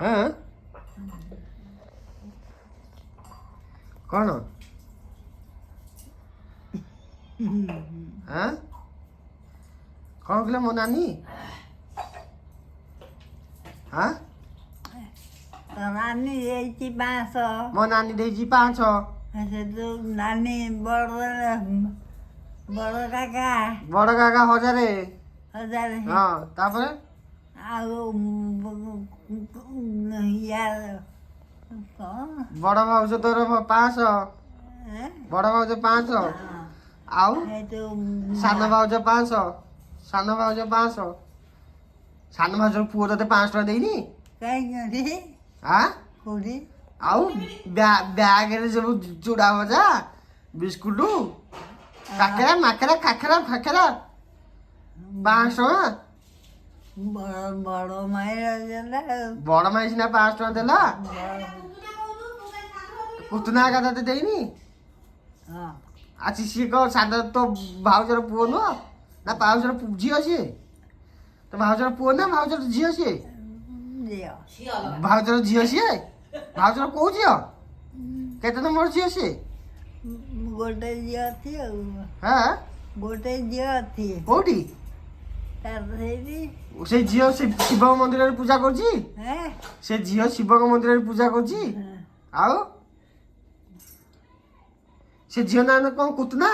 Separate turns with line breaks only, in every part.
ହଁ କ'ଣ ହଁ କ'ଣ କହିଲା ମୋ ନାନୀ ହଁ
ନାନୀ ଦେଇଛି 500
ମୋ ନାନୀ ଦେଇଛି 500
ସେଠୁ ନାନୀ ବଡ଼ କାକା
ବଡ଼ କାକା 1000
1000
ହଁ ତାପରେ
ଆଉ
ବଡ଼ ଭାଉଜ ତୋର 500 ବଡ଼ ଭାଉଜ 500 ଆଉ ସାନ ଭାଉଜ 500 ସାନ ଭାଉଜ 500 ସାନ ଭାଉଜର ପୁଅ ତତେ 500 ଟଙ୍କା ଦେଇନି
କାହିଁକି
ଆଁ
କୋଉଠି
ଆଉ ବ୍ୟାଗରେ ସବୁ ଚୁଡ଼ା ଭଜା ବିସ୍କୁଟ କାକେରା ମାକେରା ଖାକେରା ଫାକେରା 500 ଟଙ୍କା
ବଡ଼ ମାଇ ଦେଲା
ବଡ଼ ମାଇ ସିନା 500 ଟଙ୍କା ଦେଲା କୁତୁନା ଏକା ତତେ ଦେଇନି ଆଛି ସିଏ କ'ଣ ସାନ ତୋ ଭାଉଜର ପୁଅ ନୁହଁ ନା ଭାଉଜର ଝିଅ ସିଏ ତୋ ଭାଉଜର ପୁଅ ନା ଭାଉଜର ଝିଅ ସିଏ ଭାଉଜର ଝିଅ ସିଏ ଭାଉଜର କୋଉ ଝିଅ କେତେ ନମ୍ବର ଝିଅ ସିଏ
ଗୋଟେ ଝିଅ ଅଛି ଆଉ
ହଁ
ଗୋଟେ ଝିଅ ଅଛି
କୋଉଠି ସେ ଝିଅ ସେ ଶିବ ମନ୍ଦିରରେ ପୂଜା କରୁଛି ସେ ଝିଅ ଶିବଙ୍କ ମନ୍ଦିରରେ ପୂଜା କରୁଛି ଆଉ ସେ ଝିଅ ନା କ'ଣ କୁତୁନା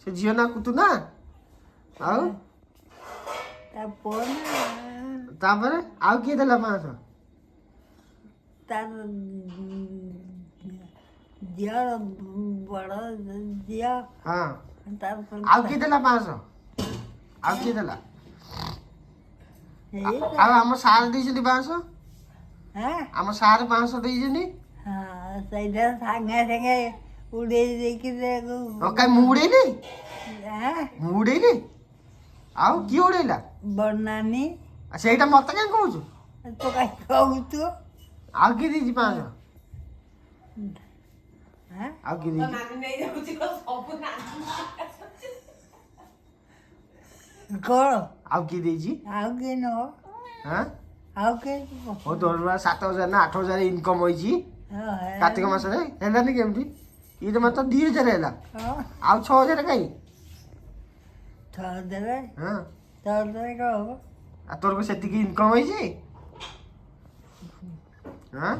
ସେ ଝିଅ ନା କୁତୁନା ଆଉ ତାପରେ ଆଉ କିଏ ଦେଲା 500
ତାର ଝିଅ ବଡ଼ ଝିଅ
ହଁ ଆଉ କିଏ ଦେଲା 500 ଆଉ କିଏ ଦେଲା ଆଉ ଆମ ସାର୍ ଦେଇଛନ୍ତି 500 ଆମ ସାର୍ 500 ଦେଇଛନ୍ତି
ସେଇଟା ସାଙ୍ଗେ ସାଙ୍ଗେ ଉଡ଼େଇ ଦେଇକି
କାଇଁ ମୁଁ ଉଡ଼େଇଲି ମୁଁ ଉଡ଼େଇଲି ଆଉ କିଏ ଉଡ଼େଇଲା
ବନାନୀ
ସେଇଟା ମତେ କାଇଁ କହୁଛୁ
ତୁ କାହିଁ କହୁଛୁ
ଆଉ କିଏ ଦେଇଛି 500 ଆଉ କିଏ ଦେଇଛି
କ'ଣ
ଆଉ କିଏ ଦେଇଛି
ଆଉ କିଏ ନୁହଁ
ହଁ
ଆଉ କିଏ
ହଉ ତୋର 7,000 ନା 8,000 ଇନକମ୍ ହେଇଛି କାର୍ତ୍ତିକ ମାସରେ ହେଲାନି କେମିତି ଇଏ ତ ମାତ୍ର 2,000 ହେଲା ଆଉ 6,000 କାଇଁ
6,000
ହଁ
6,000 କ'ଣ ହବ
ଆଉ ତୋର ସେତିକି ଇନକମ୍ ହେଇଛି ହଁ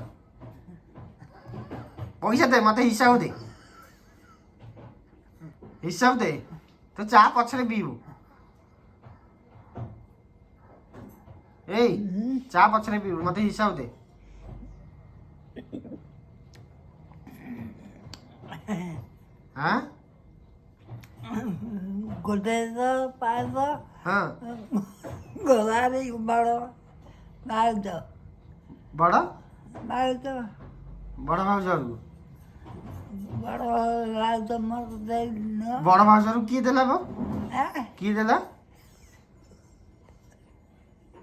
ପଇସା ଦେ ମତେ ହିସାବ ଦେ ହିସାବ ଦେ ତୁ ଚା ପଛରେ ପିଇବୁ ଏଇ ଚା ପଛରେ ପିଇବୁ ମତେ ହିସାବ ଦେ ହଁ
ଗୋଟେ 500
ହଁ
ଗଲାରେ ବଡ଼ ଭାଉଜ
ବଡ଼
ଭାଉଜ
ବଡ଼ ଭାଉଜରୁ
ବଡ଼ ଭାଉଜ ମୋର ଦେଇନ
ବଡ଼ ଭାଉଜରୁ କିଏ ଦେଲା ବ କିଏ ଦେଲା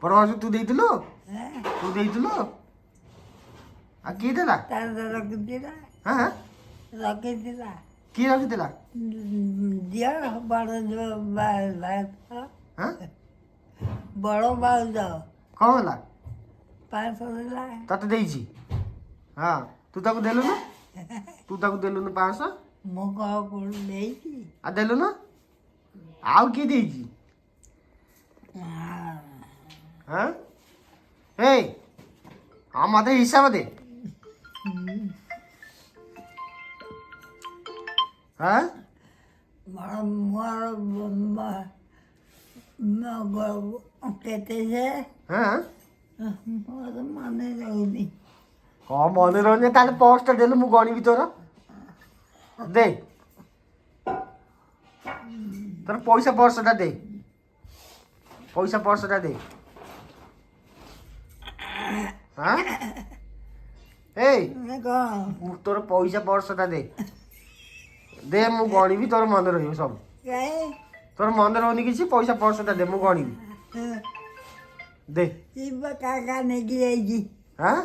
ବଡ଼ ଭାଉଜ ତୁ ଦେଇଥିଲୁ ଆଉ କିଏ ଦେଲା
ତାର ରଖିଥିଲା
ହଁ
ରଖିଥିଲା
କିଏ ରଖିଥିଲା
ଝିଅ ବଡ଼ ଭାଉଜ
ହଁ
ବଡ଼ ଭାଉଜ
କ'ଣ ହେଲା
500 ଦେଲା
ତତେ ଦେଇଛି ହଁ ତୁ ତାକୁ ଦେଲୁନୁ 500
ମୁଁ କ'ଣ ଦେଇଛି
ଆଉ ଦେଲୁନୁ ଆଉ କିଏ ଦେଇଛି ହଁ ଏଇ ହଁ ମତେ ହିସାବ ଦେ ହଁ
କେତେ ଯେ
ହଁ
ମୋର ମନେ ରହୁନି
ହଁ ମନେ ରହୁନି ତାହେଲେ ପର୍ସଟା ଦେଲୁ ମୁଁ ଗଣିବି ତୋର ଦେ ତୋର ପଇସା ପର୍ସଟା ଦେ ହଁ ଏଇ ତୋର ପଇସା ପର୍ସଟା ଦେ ମୁଁ ଗଣିବି ତୋର ମନେ ରହିବ ସବୁ ତୋର ମନେ ରହୁନି କିଛି ପଇସା ପର୍ସଟା ଦେ ମୁଁ ଗଣିବି ଦେ
କାକା ନେଇକି ଯାଇଛି
ହଁ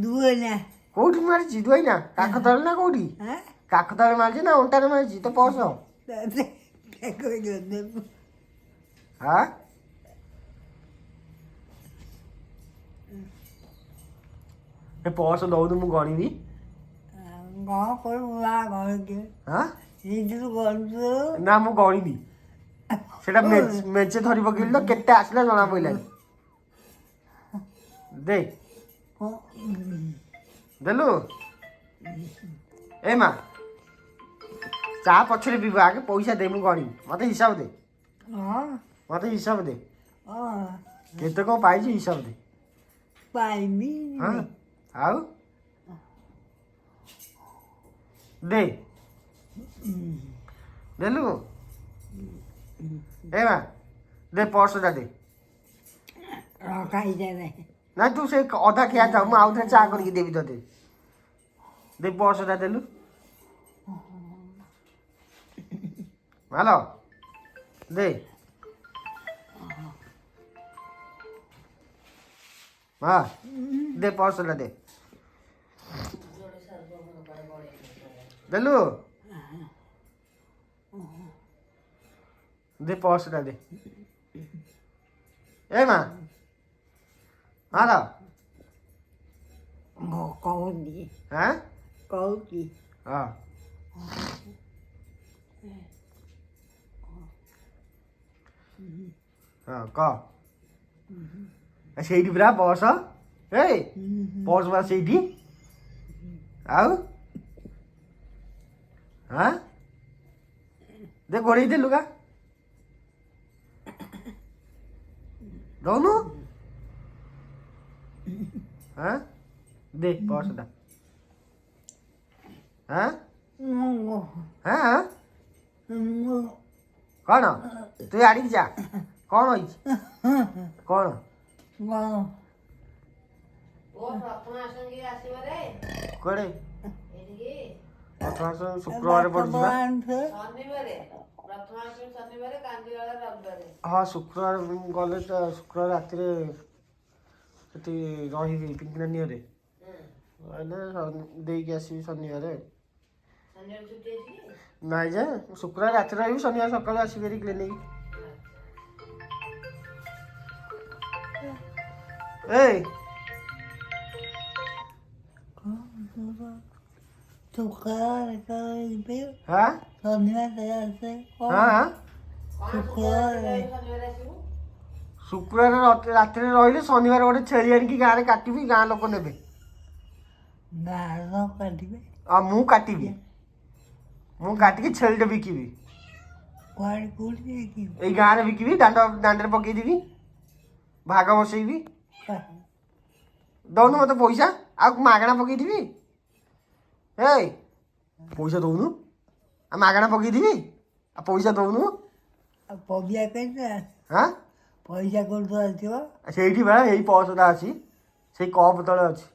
ଦୁହେନା
କୋଉଠି ମାରିଛି ଦୁଇନା କାଖ ତଳେ ନା କୋଉଠି କାଖ ତଳେ ମାରିଛି ନା ଅଣ୍ଟାରେ ମାରିଛି ତ ପର୍ସ ହଁ ଏ ପର୍ସ ଦଉନୁ ମୁଁ ଗଣିବି।
କ'ଣ କରିବୁ ମା ଘରକୁ
ହାଁ
ସେଇଥିରୁ ଗଲୁ
ନା ମୁଁ ଗଣିବି। ସେଟା ମେଞ୍ଚେ ଧରି ପକେଇଲି ତ କେତେ ଆସିଲା ଜଣା ପଇଲାନି। ଦେ ଦେଲୁ। ଏ ମା ଚା ପଛରେ ପିଇବା ଆଗେ ପଇସା ଦେ ମୁଁ ଗଣିବି। ମତେ ହିସାବ ଦେ। ମତେ ହିସାବ ଦେ କେତେ କ'ଣ ପାଇଛି ହିସାବ ଦେ।
ପାଇବି
ହଁ ଆଉ ଦେ ଦେଲୁ। ଏ ମା ଦେ ପର୍ସଟା ଦେ।
ଖାଇଦେବେ
ନାଇଁ ତୁ ସେ ଅଧା ଖିଆ ଥାଉ ମୁଁ ଆଉ ଥରେ ଚା କରିକି ଦେବି ତତେ। ଦେ ପର୍ସଟା ଦେଲୁ। ହ୍ୟାଲୋ ଦେ ହଁ ଦେ ପର୍ସଟା ଦେ। ଦେଲୁ ଦେ ପର୍ସଟା ଦେ। ଏ ମା ହ୍ୟାଲୋ
କହୁଛି
ହାଁ
କହୁଛି
ହଁ ହଁ କହ। ସେଇଠି ପୁରା ବସ। ଏଇ ପର୍ସ ବା ସେଇଠି। ଆଉ ହଁ ଦେ ଘୋଡ଼େଇ ଦେ ଲୁଗା ଦଉନୁ। ହଁ ଦେ ପର୍ସଟା। ହଁ ହଁ କ'ଣ ତୁ ଆଡ଼ିକି ଯା। କ'ଣ ହେଇଛି କ'ଣ କୁଆଡ଼େ ପ୍ରଥମ ଶୁକ୍ରବାର ପଡ଼ୁଛି ବା। ହଁ ଶୁକ୍ରବାର ଗଲେ ତ ଶୁକ୍ରବାର ରାତିରେ ସେଠି ରହିବି ପିଙ୍କି ନାନୀ ଘରେ ଦେଇକି ଆସିବି ଶନିବାର। ନାଇଁ ଯେ ଶୁକ୍ରବାର ରାତିରେ ରହିବି ଶନିବାର ସକାଳୁ ଆସିବି ହେରି କ୍ଲିନିକ୍। ଏଇ ହଁ ଶୁକ୍ରବାର ରାତିରେ ରହିଲେ ଶନିବାର ଗୋଟେ ଛେଳି ଆଣିକି ଗାଁରେ କାଟିବି। ଗାଁ ଲୋକ ନେବେ। ଆଉ ମୁଁ କାଟିବି। ମୁଁ କାଟିକି ଛେଳିଟେ ବିକିବି। ଏଇ ଗାଁରେ ବିକିବି। ଦାଣ୍ଡରେ ପକେଇଦେବି। ଭାଗ ବସେଇବି। ଦଉନୁ ମତେ ପଇସା ଆଉ ମାଗଣା ପକେଇଥିବି। ଏଇ ପଇସା ଦଉନୁ ଆଉ ମାଗଣା ପକେଇଥିବି ଆଉ ପଇସା ଦଉନୁ। ହଁ
ପଇସା କୋଉଠୁ ଆସିବ?
ସେଇଠି ବା ଏଇ ପର୍ସଟା ଅଛି ସେଇ କପ୍ ତଳେ ଅଛି।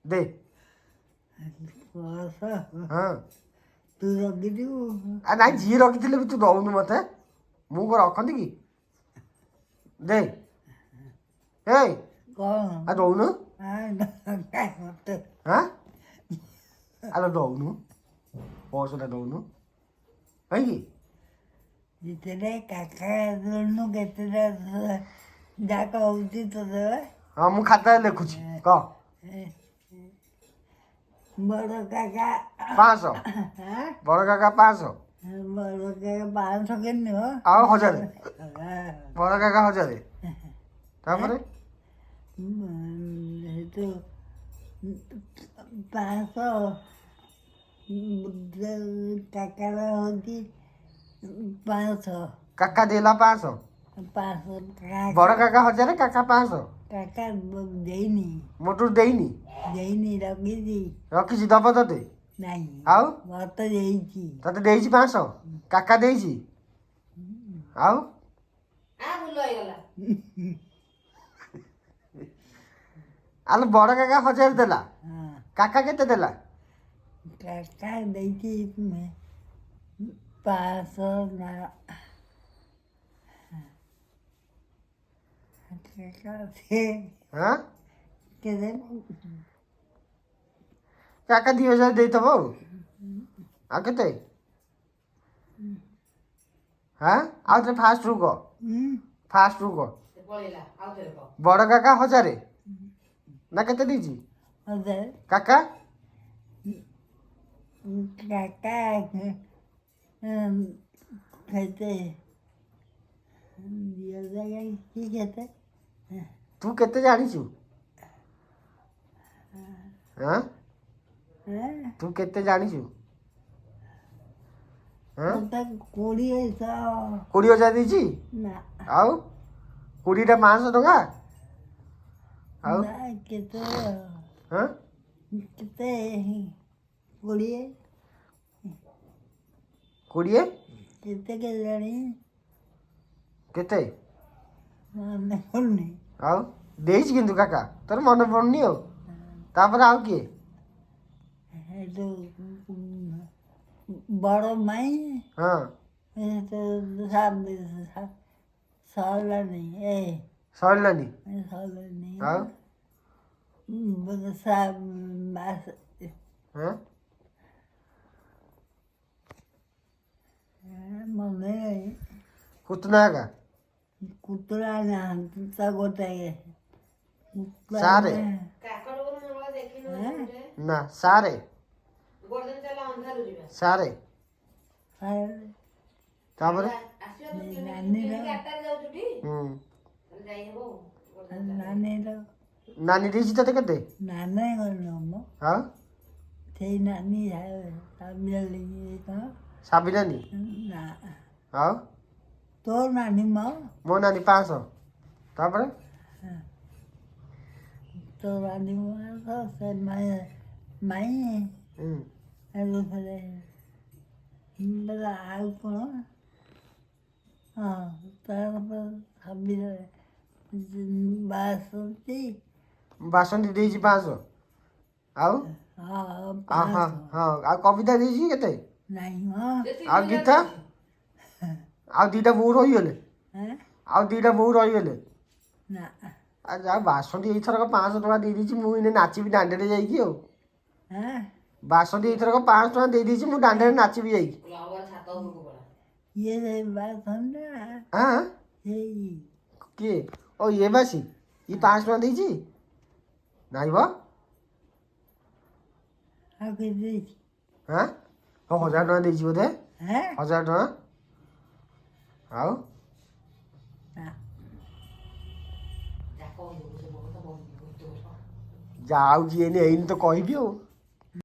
ଦେ ହଁ
ତୁ ରଖିଥିବୁ।
ନାଇଁ ଯିଏ ରଖିଥିଲେ ବି ତୁ ଦଉନୁ ମତେ। ମୁଁ କ'ଣ ରଖନ୍ତି କି? ଦେ ଏଇ ଆଉ ଦଉନୁ। ହଁ ଆଲୋ ଦଉନୁ ପର୍ସଟା ଦଉନୁ କାହିଁକି?
ଯେତେବେଳେ କାକା ଦଉନୁ କେତେଟା ଯାକ ହଉଛି ତୋତେ।
ହଁ ମୁଁ ଖାତାରେ ଲେଖୁଛି କହ।
ବଡ଼ କାକା
500 ବଡ଼ କାକା 500
ବଡ଼ କାକା 500 କେମିତି ହବ?
ଆଉ 1000 ବଡ଼ କାକା 1000 ତାପରେ
ସେଠୁ 500 କାକାର ହଉଛି 500
କାକା ଦେଲା 500 ବଡ଼ କାକା 1000 କାକା 500
କାକା ଦେଇନି
ମୋଟରୁ ଦେଇନି ରଖିଛି ଦବ ତତେ
ନାଇଁ
ଆଉ
ମତେ ଦେଇଛି
ତତେ ଦେଇଛି 500 କାକା ଦେଇଛି ଆଉ ଆଲୋ ବଡ଼ କାକା 1000 ଦେଲା କାକା କେତେ ଦେଲା?
କାକା ଦେଇଛି 500 ନା
ହଁ
କେତେ
କାକା 2000 ଦେଇଥିବ ଆଉ କେତେ? ହଁ ଆଉ ଥରେ ଫାଷ୍ଟରୁ କହ ବଡ଼ କାକା 1000 ନା କେତେ ଦେଇଛି?
ଅଦା
କାକା
କାକା କେତେ କି କେତେ
ତୁ କେତେ ଜାଣିଛୁ ହଁ ତୁ କେତେ ଜାଣିଛୁ ହଁ
ମତେ 20,000
20,000 ଦେଇଛି
ନା
ଆଉ 20ଟା 500 ଟଙ୍କା ଆଉ
ନା କେତେ
ହଁ
କେତେ 20
20
କେତେ କେଜାଣି
କେତେ
ମନେ ପଡ଼ୁନି
ଆଉ ଦେଇଛି କିନ୍ତୁ କାକା ତୋର ମନେ ପଡୁନି ଆଉ ତାପରେ ଆଉ କିଏ
ଏଠୁ ବଡ଼ ମାଇଁ
ହଁ
ସରିଲାନି
ସରିଲାନି
ସରିଲାନି
ଆଉ ହଁ
ମନେ
କୁତୁନା କାକା
କୁତୁରା ନାହାନ୍ତି ତା ଗୋଟାଏ
ସାରେ ନା ସାରେ ସାରେ ତାପରେ
ନାନୀର
ନାନୀ ଦେଇଛି ତତେ କେତେ
ନାନା ମ
ଆଉ
ସେଇ ନାନୀ
ସାବି ନାନୀ
ନା
ଆଉ
ତୋ ନାନୀ ମ
ମୋ ନାନୀ 500 ତାପରେ
ତୋ ନାନୀ ତ ସେ ମାଇଁ ଆଉ କ'ଣ ହଁ ତାପରେ ବାସନ୍ତୀ
ବାସନ୍ତୀ ଦେଇଛି 500 ଆଉ
ହଁ
ହଁ ହଁ ଆଉ କବିତା ଦେଇଛି କେତେ
ନାଇଁ ମ
ଆଉ ଗୀତା ଆଉ ଦିଟା ବୋଉ ରହିଗଲେ ଆଉ ଦିଟା ବୋଉ ରହିଗଲେ
ନା
ଆଉ ଯାହା ବାସନ୍ତୀ ଏଇଥରକ 500 ଟଙ୍କା ଦେଇଦେଇଛି ମୁଁ ଏଇନେ ନାଚିବି ଦାଣ୍ଡରେ ଯାଇକି ଆଉ ବାସନ୍ତୀ ଏଇଥରକ 500 ଟଙ୍କା ଦେଇଦେଇଛି ମୁଁ ଦାଣ୍ଡରେ ନାଚିବି ଯାଇକି
ଇଏ ବାସନ୍ତୀ
ହଁ
ସେଇ
କିଏ ଓ ଇଏ ବାସି ଇଏ 500 ଟଙ୍କା ଦେଇଛି ନାଇଁ ବା
ଆଉ କେତେ ଦେଇଛି
ହଁ 1000 ଟଙ୍କା ଦେଇଛି ବୋଧେ 1000 ଟଙ୍କା ଆଉ ଯାଉଛି ଏଇନେ ତ କହିବି ଆଉ